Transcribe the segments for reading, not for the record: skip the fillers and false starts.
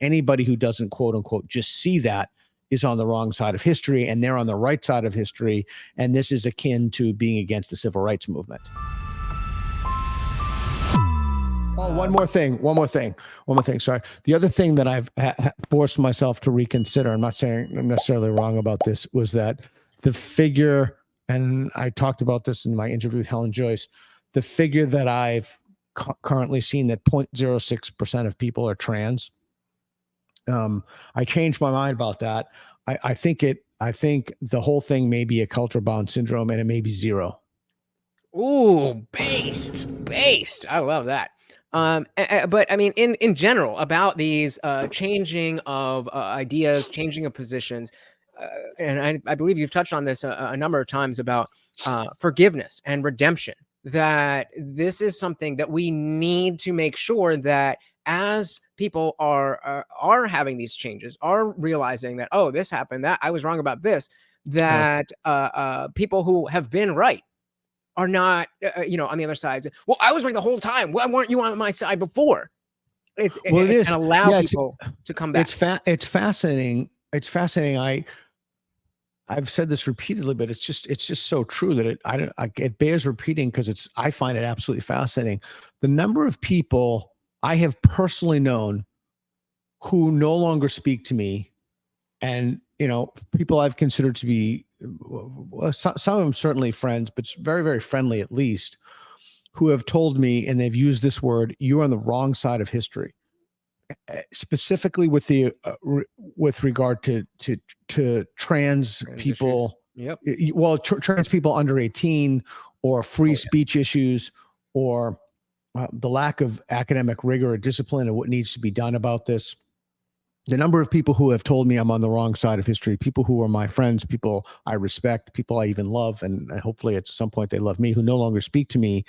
anybody who doesn't quote unquote just see that is on the wrong side of history, and they're on the right side of history. And this is akin to being against the civil rights movement. Oh, one more thing. Sorry. The other thing that I've forced myself to reconsider, I'm not saying I'm necessarily wrong about this, was that the figure, and I talked about this in my interview with Helen Joyce, the figure that I've currently seen, that 0.06% of people are trans. I changed my mind about that. I think the whole thing may be a culture bound syndrome, and it may be zero. Ooh, based. I love that. But I mean, in general, about these changing of ideas, changing of positions, and I believe you've touched on this a number of times about forgiveness and redemption. That this is something that we need to make sure that as people are having these changes, are realizing that, oh, this happened, that I was wrong about this, that people who have been right are not, on the other side. Well, I was right the whole time. Why weren't you on my side before? It is, and allow people to come back. It's fascinating. It's fascinating. I've said this repeatedly, but it's just so true that it bears repeating, because I find it absolutely fascinating. The number of people I have personally known who no longer speak to me, and people I've considered to be, some of them certainly friends, but very, very friendly at least, who have told me, and they've used this word, "You're on the wrong side of history," specifically with regard to trans people. Yep. Well, trans people under 18, or free speech issues, or the lack of academic rigor or discipline, and what needs to be done about this. The number of people who have told me I'm on the wrong side of history, people who are my friends, people I respect, people I even love, and hopefully at some point they love me, who no longer speak to me.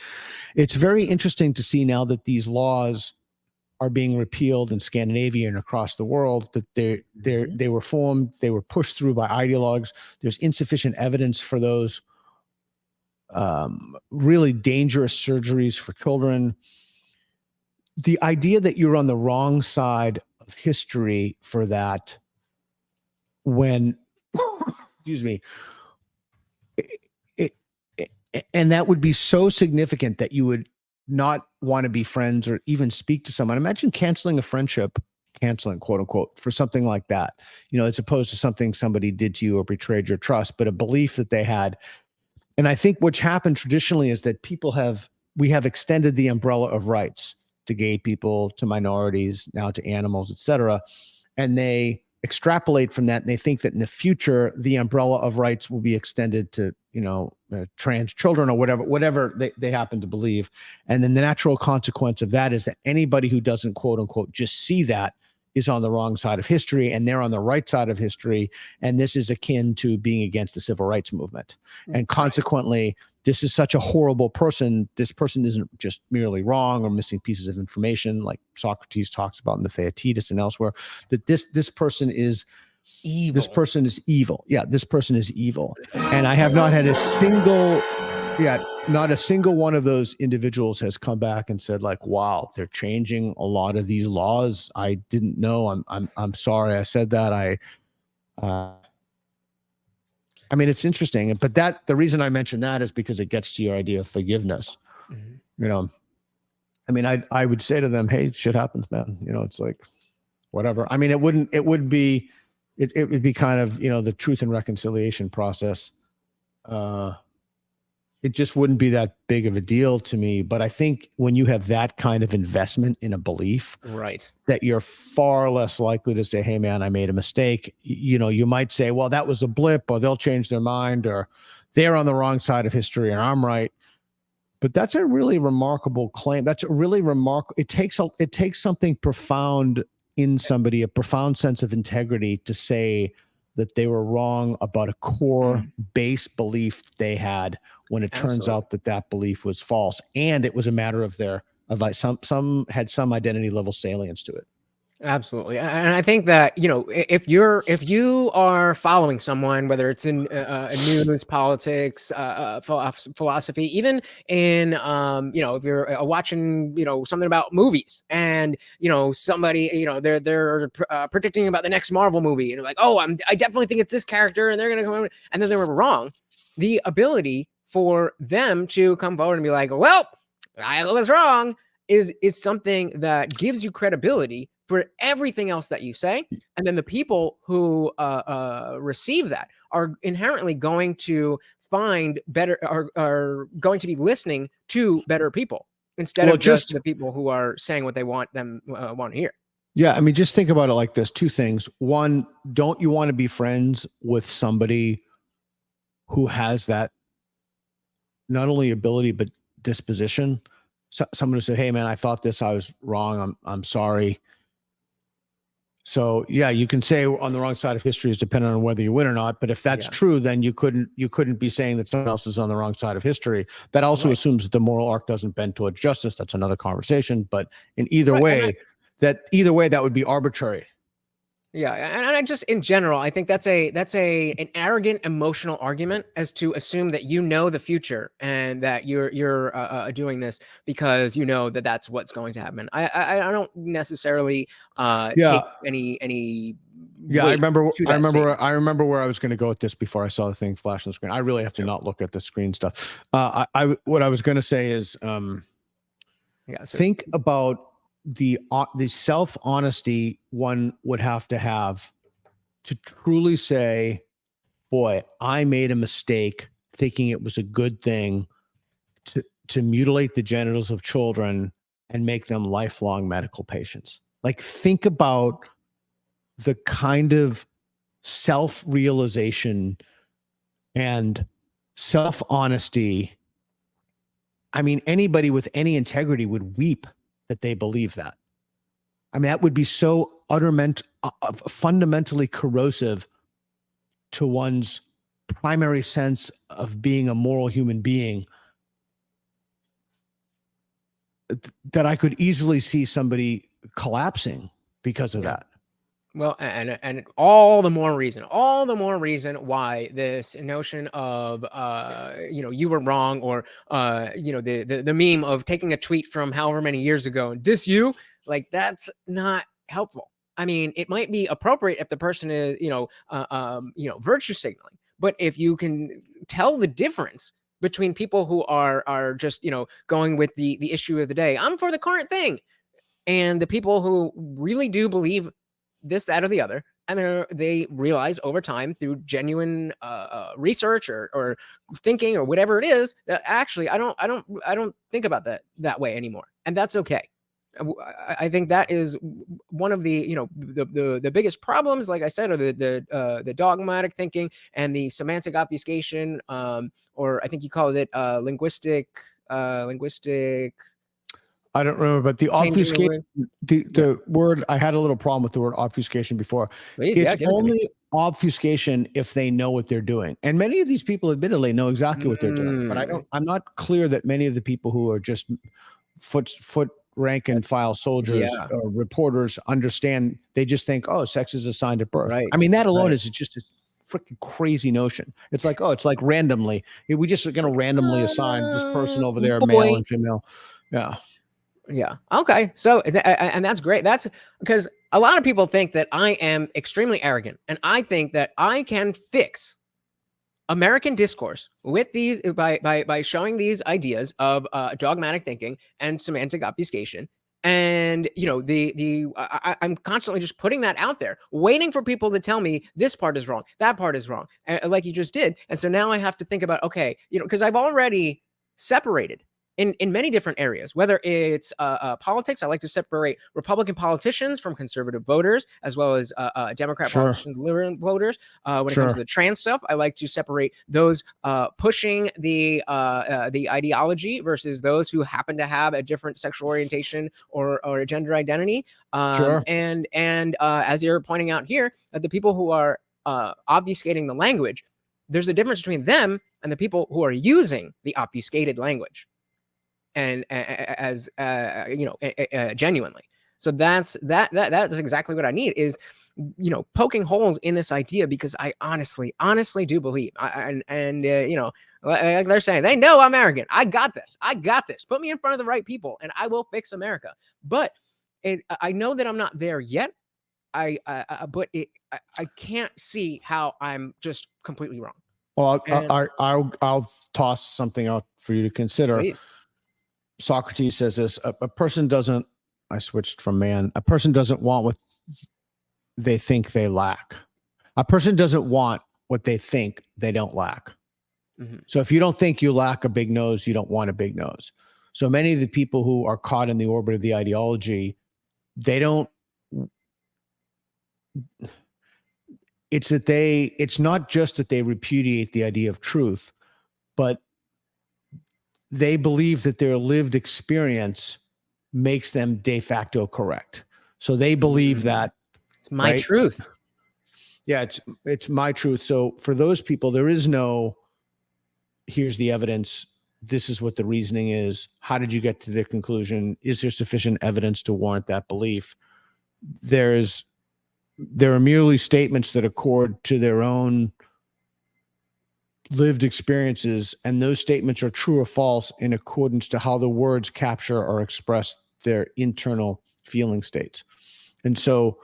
It's very interesting to see now that these laws are being repealed in Scandinavia and across the world, that they were formed, they were pushed through by ideologues. There's insufficient evidence for those really dangerous surgeries for children. The idea that you're on the wrong side of history for that, when excuse me, and that would be so significant that you would not want to be friends or even speak to someone. Imagine canceling a friendship, quote unquote, for something like that, as opposed to something somebody did to you or betrayed your trust, but a belief that they had. And I think what's happened traditionally is that we have extended the umbrella of rights to gay people, to minorities, now to animals, etc. And they extrapolate from that, and they think that in the future, the umbrella of rights will be extended to, trans children, or whatever they happen to believe. And then the natural consequence of that is that anybody who doesn't quote unquote just see that is on the wrong side of history, and they're on the right side of history. And this is akin to being against the civil rights movement. And consequently, this is such a horrible person. This person isn't just merely wrong or missing pieces of information, like Socrates talks about in the Theaetetus and elsewhere, that this person is evil. This person is evil. Yeah, this person is evil. And I have not had not a single one of those individuals has come back and said, like, wow, they're changing a lot of these laws. I didn't know. I'm sorry I said that. I mean, it's interesting, but the reason I mention that is because it gets to your idea of forgiveness. Mm-hmm. I mean, I would say to them, hey, shit happens, man. It's like, whatever. I mean, it would be kind of, the truth and reconciliation process. It just wouldn't be that big of a deal to me. But I think when you have that kind of investment in a belief, right, that you're far less likely to say, hey, man, I made a mistake. You might say, well, that was a blip, or they'll change their mind, or they're on the wrong side of history and I'm right. But that's a really remarkable claim. That's a really remarkable. It takes something profound in somebody, a profound sense of integrity, to say that they were wrong about a core base belief they had, when it turns out that belief was false, and it was a matter of some had some identity level salience to it. Absolutely. And I think that, if you are following someone, whether it's in news, politics, philosophy, even in, if you're watching, something about movies, and, somebody, they're predicting about the next Marvel movie, and they're like, oh, I definitely think it's this character, and they're going to come, and then they were wrong. The ability for them to come forward and be like, well, I was wrong, is something that gives you credibility for everything else that you say. And then the people who receive that are inherently going to find better, are going to be listening to better people instead Well, of just just the people who are saying what they want to hear. yeah, I mean, just think about it like this: two things. One, don't you want to be friends with somebody who has that not only ability but disposition? So, someone who said, "Hey, man, I thought this. I was wrong. I'm sorry." So yeah, you can say on the wrong side of history is dependent on whether you win or not. But if that's Yeah. true, then you couldn't be saying that someone else is on the wrong side of history. That also Right. assumes that the moral arc doesn't bend towards justice. That's another conversation. But in either Right. way, that would be arbitrary. Yeah, and I just in general, I think that's an arrogant emotional argument as to assume that you know the future and that you're doing this because you know that that's what's going to happen. I don't necessarily Yeah, take any yeah. I weight remember. to I that remember. statement. I remember where I was going to go with this before I saw the thing flash on the screen. I really have to So not look at the screen stuff. What I was going to say is, yeah, so think about the self honesty one would have to truly say, boy, I made a mistake thinking it was a good thing to mutilate the genitals of children and make them lifelong medical patients. Like, think about the kind of self-realization and self-honesty. I mean, anybody with any integrity would weep that they believe that. I mean, that would be so fundamentally corrosive to one's primary sense of being a moral human being that I could easily see somebody collapsing because of yeah. that. Well, and all the more reason why this notion of you were wrong, or the meme of taking a tweet from however many years ago and diss you, like that's not helpful. I mean, it might be appropriate if the person is virtue signaling, but if you can tell the difference between people who are just going with the issue of the day, I'm for the current thing, and the people who really do believe this, that, or the other. I mean, they realize over time through genuine research or thinking or whatever it is that actually I don't think about that way anymore, and that's okay. I think that is one of the the biggest problems. Like I said, are the dogmatic thinking and the semantic obfuscation, or I think you called it linguistic I don't remember, but the changing of obfuscation, word. Yeah, the word, I had a little problem with the word obfuscation before. please, yeah, It's give it to me. only obfuscation if they know what they're doing. And many of these people admittedly know exactly what they're doing, but Mm, I'm not clear that many of the people who are just foot rank and that's file soldiers yeah, or reporters understand. They just think, oh, sex is assigned at birth. right, I mean, that alone right. is just a freaking crazy notion. It's like, oh, it's like randomly. We just are going to Like, randomly assign this person over there, male boy. and female. Yeah. Yeah. Okay. So, and that's great. That's because a lot of people think that I am extremely arrogant, and I think that I can fix American discourse with these by showing these ideas of dogmatic thinking and semantic obfuscation. And I'm constantly just putting that out there, waiting for people to tell me this part is wrong, that part is wrong, like you just did. And so now I have to think about, okay, because I've already separated in many different areas, whether it's politics. I like to separate Republican politicians from conservative voters, as well as Democrat Sure. politicians, liberal voters. When it comes to Sure. the trans stuff, I like to separate those pushing the ideology versus those who happen to have a different sexual orientation or a gender identity. Sure. And as you're pointing out here, that the people who are obfuscating the language, there's a difference between them and the people who are using the obfuscated language and as genuinely. So that's exactly what I need is, poking holes in this idea, because I honestly do believe, like they're saying, they know I'm arrogant. I got this. Put me in front of the right people and I will fix America. But I know that I'm not there yet. But I can't see how I'm just completely wrong. Well, And I'll toss something out for you to consider. please. Socrates says this: a person doesn't. I switched from man. A person doesn't want what they think they lack. A person doesn't want what they think they don't lack. Mm-hmm. So if you don't think you lack a big nose, you don't want a big nose. So many of the people who are caught in the orbit of the ideology, they don't. It's not just that they repudiate the idea of truth, but they believe that their lived experience makes them de facto correct. So they believe that it's my truth. Yeah, it's my truth. So for those people, there is no, here's the evidence. This is what the reasoning is. How did you get to the conclusion? Is there sufficient evidence to warrant that belief? There are merely statements that accord to their own lived experiences, and those statements are true or false in accordance to how the words capture or express their internal feeling states. And so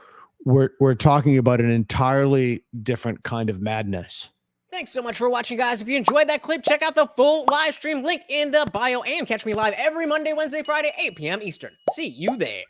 we're talking about an entirely different kind of madness. Thanks so much for watching, guys. If you enjoyed that clip, check out the full live stream link in the bio and catch me live every Monday, Wednesday, Friday, 8 p.m. Eastern. See you there.